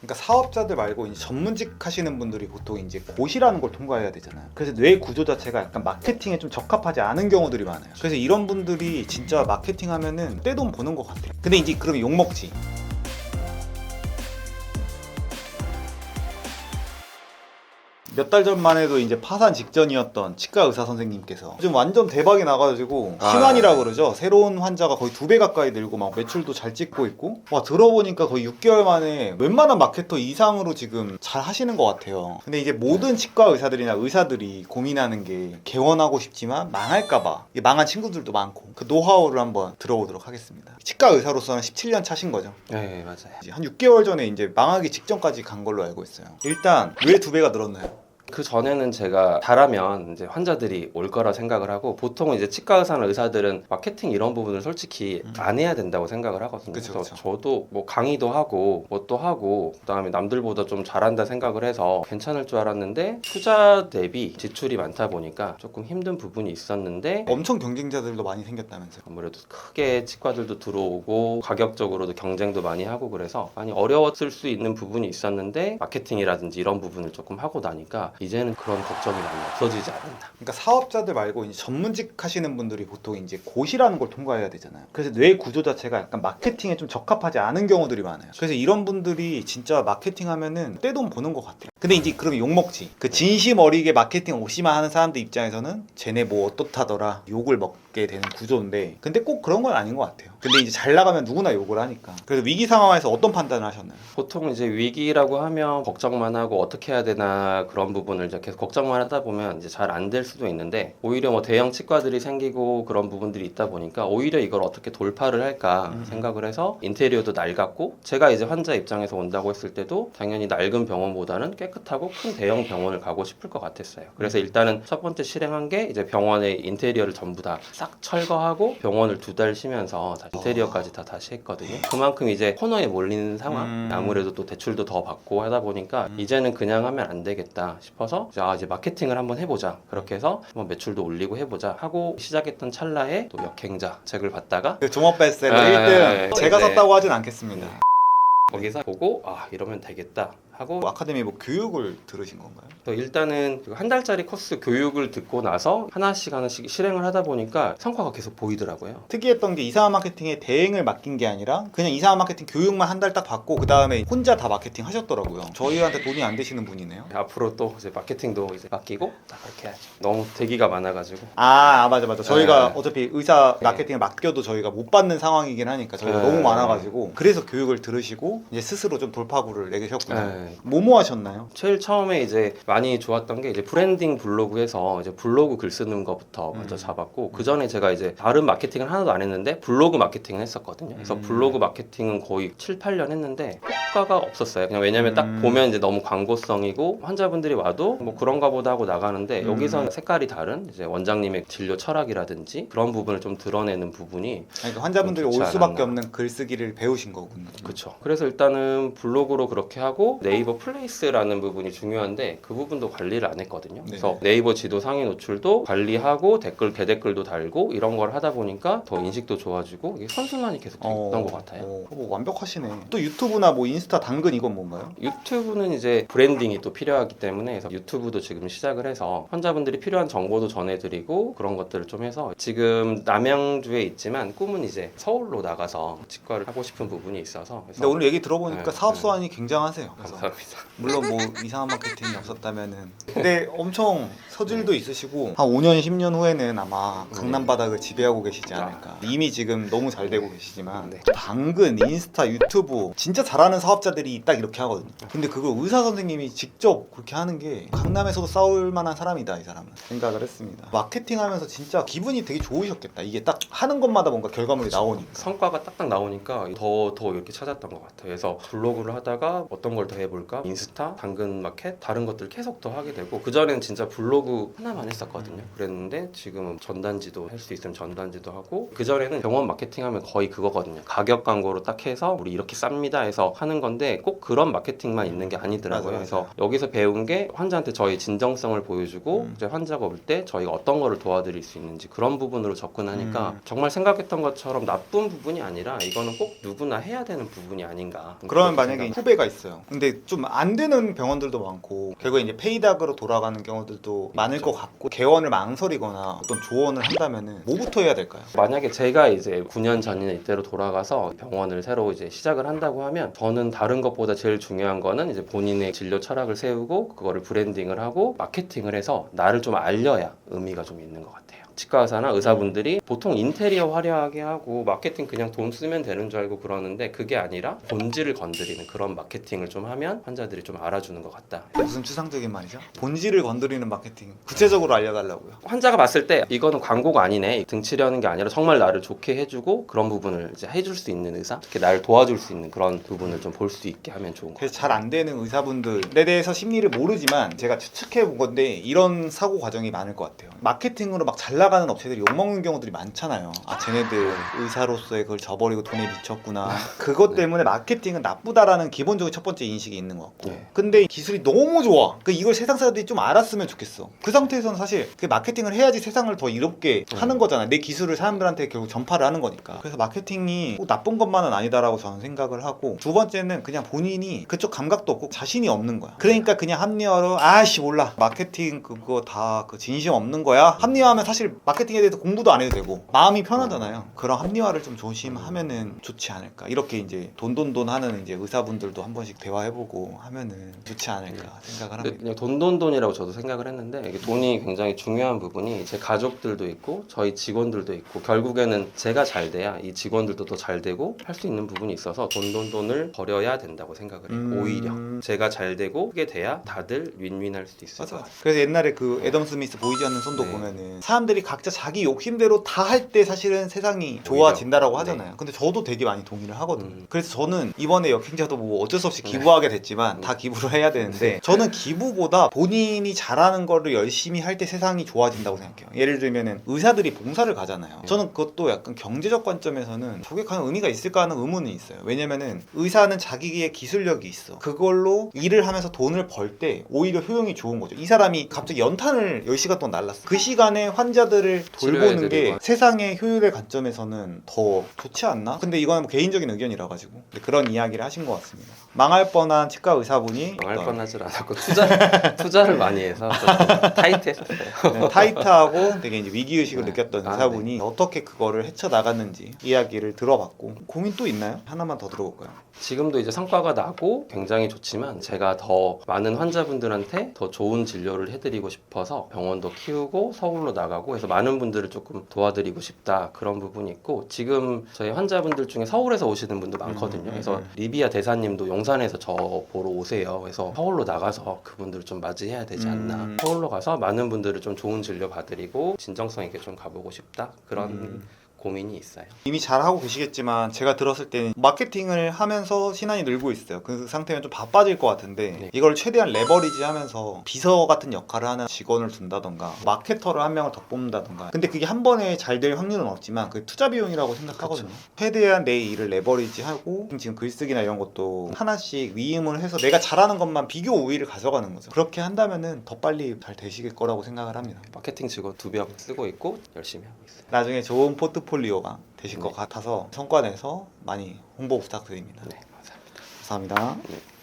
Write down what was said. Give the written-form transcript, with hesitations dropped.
그러니까 사업자들 말고 이제 전문직 하시는 분들이 보통 이제 고시라는 걸 통과해야 되잖아요. 그래서 뇌 구조 자체가 약간 마케팅에 좀 적합하지 않은 경우들이 많아요. 그래서 이런 분들이 진짜 마케팅 하면은 떼돈 버는 것 같아요. 근데 이제 그러면 욕먹지. 몇 달 전만 해도 이제 파산 직전이었던 치과 의사 선생님께서 지금 완전 대박이 나가지고 신환이라 그러죠. 새로운 환자가 거의 2배 가까이 늘고 막 매출도 잘 찍고 있고, 와 들어보니까 거의 6개월 만에 웬만한 마케터 이상으로 지금 잘 하시는 것 같아요. 근데 이제 모든 치과 의사들이나 의사들이 고민하는 게 개원하고 싶지만 망할까봐, 망한 친구들도 많고, 그 노하우를 한번 들어보도록 하겠습니다. 치과 의사로서는 17년 차신 거죠. 네, 맞아요. 한 6개월 전에 이제 망하기 직전까지 간 걸로 알고 있어요. 일단 왜 2배가 늘었나요? 그 전에는 제가 잘하면 이제 환자들이 올 거라 생각을 하고, 보통 이제 치과 의사나 의사들은 마케팅 이런 부분을 솔직히 안 해야 된다고 생각을 하거든요. 그쵸, 그래서 그쵸. 저도 뭐 강의도 하고 뭣도 하고 그다음에 남들보다 좀 잘한다 생각을 해서 괜찮을 줄 알았는데, 투자 대비 지출이 많다 보니까 조금 힘든 부분이 있었는데, 엄청 경쟁자들도 많이 생겼다면서요? 아무래도 크게 치과들도 들어오고 가격적으로도 경쟁도 많이 하고 그래서 많이 어려웠을 수 있는 부분이 있었는데, 마케팅이라든지 이런 부분을 조금 하고 나니까 이제는 그런 걱정이 많이 없어지지 않는다. 그러니까 사업자들 말고 이제 전문직 하시는 분들이 보통 이제 고시라는 걸 통과해야 되잖아요. 그래서 뇌 구조 자체가 약간 마케팅에 좀 적합하지 않은 경우들이 많아요. 그래서 이런 분들이 진짜 마케팅 하면은 떼돈 버는 것 같아요. 근데 이제 그러면 욕먹지. 그 진심 어리게 마케팅 오시만 하는 사람들 입장에서는 쟤네 뭐 어떻다더라 욕을 먹게 되는 구조인데, 근데 꼭 그런 건 아닌 것 같아요. 근데 이제 잘 나가면 누구나 욕을 하니까. 그래서 위기 상황에서 어떤 판단을 하셨나요? 보통 이제 위기라고 하면 걱정만 하고 어떻게 해야 되나 그런 부분을 이제 계속 걱정만 하다 보면 이제 잘 안 될 수도 있는데, 오히려 뭐 대형 치과들이 생기고 그런 부분들이 있다 보니까 오히려 이걸 어떻게 돌파를 할까 생각을 해서 인테리어도 낡았고, 제가 이제 환자 입장에서 온다고 했을 때도 당연히 낡은 병원보다는 깨끗하고 큰 대형 병원을 가고 싶을 것 같았어요. 그래서 일단은 첫 번째 실행한 게 이제 병원의 인테리어를 전부 다 싹 철거하고 병원을 2달 쉬면서 다시 인테리어까지 다 다시 했거든요. 그만큼 이제 코너에 몰리는 상황, 아무래도 또 대출도 더 받고 하다 보니까 이제는 그냥 하면 안 되겠다 싶어서 이제 마케팅을 한번 해보자, 그렇게 해서 한번 매출도 올리고 해보자 하고 시작했던 찰나에 또 역행자 책을 봤다가 그 종합 베스트셀러 네, 1등 제가 네. 샀다고 하진 않겠습니다. 거기서 보고 이러면 되겠다 하고, 아카데미 뭐 교육을 들으신 건가요? 또 일단은 한 달짜리 코스 교육을 듣고 나서 하나씩 실행을 하다 보니까 성과가 계속 보이더라고요. 특이했던 게 이상한 마케팅의 대행을 맡긴 게 아니라 그냥 이상한 마케팅 교육만 한 달 딱 받고 그 다음에 혼자 다 마케팅 하셨더라고요. 저희한테 돈이 안 되시는 분이네요. 앞으로 또 이제 마케팅도 이제 맡기고 딱 그렇게 해야죠. 너무 대기가 많아가지고. 맞아. 저희가 네. 어차피 의사 네. 마케팅을 맡겨도 저희가 못 받는 상황이긴 하니까 저희가 네. 너무 많아가지고, 그래서 교육을 들으시고 이제 스스로 좀 돌파구를 내계셨구나. 네. 뭐뭐 하셨나요? 제일 처음에 이제 많이 좋았던 게 이제 브랜딩 블로그에서 이제 블로그 글 쓰는 것부터 먼저 잡았고, 그 전에 제가 이제 다른 마케팅을 하나도 안 했는데 블로그 마케팅을 했었거든요. 그래서 블로그 마케팅은 거의 7, 8년 했는데 효과가 없었어요. 그냥 왜냐면 딱 보면 이제 너무 광고성이고 환자분들이 와도 뭐 그런가 보다 하고 나가는데, 여기서는 색깔이 다른 이제 원장님의 진료 철학이라든지 그런 부분을 좀 드러내는 부분이 그러니까 환자분들이 좋지 올 수밖에 않았나. 없는 글쓰기를 배우신 거군요. 그렇죠. 그래서 일단은 블로그로 그렇게 하고, 네이버 플레이스라는 부분이 중요한데 그 부분도 관리를 안 했거든요. 그래서 네이버 지도 상위 노출도 관리하고 댓글 대댓글도 달고 이런 걸 하다 보니까 더 인식도 좋아지고 이게 선순환이 계속 됐던 것 같아요. 뭐 완벽하시네. 또 유튜브나 뭐 인스타 당근 이건 뭔가요? 유튜브는 이제 브랜딩이 또 필요하기 때문에 그래서 유튜브도 지금 시작을 해서 환자분들이 필요한 정보도 전해드리고 그런 것들을 좀 해서, 지금 남양주에 있지만 꿈은 이제 서울로 나가서 치과를 하고 싶은 부분이 있어서. 그래서 근데 오늘 얘기 들어보니까 네, 사업 수완이 굉장하세요. 그래서 감사합니다. 물론 뭐 이상한 마케팅이 없었다면은, 근데 엄청 서질도 있으시고 한 5년 10년 후에는 아마 강남 바닥을 지배하고 계시지 않을까. 이미 지금 너무 잘 되고 계시지만 네. 당근, 인스타, 유튜브 진짜 잘하는 사업자들이 딱 이렇게 하거든요. 근데 그걸 의사 선생님이 직접 그렇게 하는 게 강남에서도 싸울 만한 사람이다, 이 사람은 생각을 했습니다. 마케팅하면서 진짜 기분이 되게 좋으셨겠다. 이게 딱 하는 것마다 뭔가 결과물이 나오니까. 성과가 딱딱 나오니까 더 이렇게 찾았던 것 같아요. 그래서 블로그를 하다가 어떤 걸 더 해볼까? 인스타, 당근 마켓, 다른 것들 계속 더 하게 되고, 그전에는 진짜 블로그 하나만 했었거든요. 그랬는데 지금은 전단지도 할 수 있으면 전단지도 하고, 그전에는 병원 마케팅하면 거의 그거거든요. 가격 광고로 딱 해서 우리 이렇게 쌉니다 해서 하는 건데 꼭 그런 마케팅만 있는 게 아니더라고요. 맞아. 그래서 여기서 배운 게 환자한테 저희 진정성을 보여주고 이제 환자가 올 때 저희가 어떤 거를 도와드릴 수 있는지 그런 부분으로 접근하니까 정말 생각했던 것처럼 나쁜 부분이 아니라 이거는 꼭 누구나 해야 되는 부분이 아닌가. 그러면 그렇게 만약에 생각을. 후배가 있어요. 근데 이게 좀 안 되는 병원들도 많고 결국에 이제 페이닥으로 돌아가는 경우들도 많을 것 같고 개원을 망설이거나 어떤 조언을 한다면은 뭐부터 해야 될까요? 만약에 제가 이제 9년 전이나 이때로 돌아가서 병원을 새로 이제 시작을 한다고 하면 저는 다른 것보다 제일 중요한 거는 이제 본인의 진료 철학을 세우고 그거를 브랜딩을 하고 마케팅을 해서 나를 좀 알려야 의미가 좀 있는 것 같아요. 치과 의사나 의사분들이 보통 인테리어 화려하게 하고 마케팅 그냥 돈 쓰면 되는 줄 알고 그러는데 그게 아니라 본질을 건드리는 그런 마케팅을 좀 하면 환자들이 좀 알아주는 것 같다. 무슨 추상적인 말이죠? 본질을 건드리는 마케팅 구체적으로 알려달라고요. 환자가 봤을 때 이거는 광고가 아니네, 등치려는 게 아니라 정말 나를 좋게 해주고 그런 부분을 이제 해줄 수 있는 의사, 특히 나를 도와줄 수 있는 그런 부분을 좀 볼 수 있게 하면 좋은 것 같아요. 그래서 잘 안 되는 의사분들에 대해서 심리를 모르지만 제가 추측해 본 건데 이런 사고 과정이 많을 것 같아요. 마케팅으로 막 잘 나가는 업체들이 욕먹는 경우들이 많잖아요. 아 쟤네들 의사로서의 그걸 저버리고 돈에 미쳤구나. 그것 때문에 마케팅은 나쁘다라는 기본적인 첫 번째 인식이 있는 것 같고 네. 근데 기술이 너무 좋아. 이걸 세상 사람들이 좀 알았으면 좋겠어. 그 상태에서는 사실 그 마케팅을 해야지 세상을 더 이롭게 하는 거잖아요. 내 기술을 사람들한테 결국 전파를 하는 거니까. 그래서 마케팅이 꼭 나쁜 것만은 아니다라고 저는 생각을 하고 두 번째는 그냥 본인이 그쪽 감각도 없고 자신이 없는 거야. 그러니까 그냥 합리화로 아씨 몰라 마케팅 그거 다 그 진심 없는 거야. 합리화하면 사실 마케팅에 대해서 공부도 안 해도 되고 마음이 편하잖아요. 그런 합리화를 좀 조심하면은 좋지 않을까. 이렇게 이제 돈돈돈 하는 이제 의사분들도 한 번씩 대화해보고 하면은 좋지 않을까 생각을 합니다. 그냥 돈돈돈이라고 저도 생각을 했는데 이게 돈이 굉장히 중요한 부분이 제 가족들도 있고 저희 직원들도 있고 결국에는 제가 잘 돼야 이 직원들도 더 잘 되고 할 수 있는 부분이 있어서 돈돈돈을 버려야 된다고 생각을 해요. 오히려 제가 잘 되고 그게 돼야 다들 윈윈할 수도 있을 것 맞아. 같아요. 그래서 옛날에 그 애덤 스미스 보이지 않는 손도 네. 보면은 사람들이 각자 자기 욕심대로 다 할 때 사실은 세상이 좋아진다라고 오히려. 하잖아요. 근데 저도 되게 많이 동의를 하거든요. 음. 그래서 저는 이번에 역행자도 뭐 어쩔 수 없이 기부하게 됐지만 다 기부를 해야 되는데 저는 기부보다 본인이 잘하는 거를 열심히 할 때 세상이 좋아진다고 생각해요. 예를 들면은 의사들이 봉사를 가잖아요. 저는 그것도 약간 경제적 관점에서는 저게 과연 의미가 있을까 하는 의문이 있어요. 왜냐면은 의사는 자기의 기술력이 있어. 그걸로 일을 하면서 돈을 벌 때 오히려 효용이 좋은 거죠. 이 사람이 갑자기 연탄을 10시간 동안 날랐어. 그 시간에 환자들을 돌보는 게 치료해드리고. 세상의 효율의 관점에서는 더 좋지 않나? 근데 이거는 뭐 개인적인 의견이라 가지고 그런 이야기를 하신 것 같습니다. 망할 뻔한 치과 의사분이 망할 어떤 뻔하질 않았고 투자를 많이 해서 좀 타이트했어요. 네, 타이트하고 되게 이제 위기의식을 네. 느꼈던 아, 의사분이 어떻게 그거를 헤쳐나갔는지 이야기를 들어봤고 고민 또 있나요? 하나만 더 들어볼까요? 지금도 이제 성과가 나고 굉장히 좋지만 제가 더 많은 환자분들한테 더 좋은 진료를 해드리고 싶어서 병원도 키우고 서울로 나가고 해서 많은 분들을 조금 도와드리고 싶다 그런 부분이 있고 지금 저희 환자분들 중에 서울에서 오시는 분도 많거든요. 그래서 리비아 대사님도 용산에서 저 보러 오세요. 그래서 서울로 나가서 그분들을 좀 맞이해야 되지 않나. 서울로 가서 많은 분들을 좀 좋은 진료 봐드리고 진정성 있게 좀 가보고 싶다 그런 고민이 있어요. 이미 잘하고 계시겠지만 제가 들었을 때는 마케팅을 하면서 신안이 늘고 있어요. 그 상태면 좀 바빠질 것 같은데 네. 이걸 최대한 레버리지 하면서 비서 같은 역할을 하는 직원을 둔다던가 마케터를 한 명을 더 뽑는다던가 근데 그게 한 번에 잘 될 확률은 없지만 그 투자 비용이라고 생각하거든요. 최대한 내 일을 레버리지하고 지금 글쓰기나 이런 것도 하나씩 위임을 해서 내가 잘하는 것만 비교 우위를 가져가는 거죠. 그렇게 한다면은 더 빨리 잘 되실 거라고 생각을 합니다. 마케팅 직원 2명 쓰고 있고 열심히 하고 있어요. 나중에 좋은 포트폴리오가 되실 것 같아서 성과 내서 많이 홍보 부탁드립니다. 네, 감사합니다. 감사합니다. 네.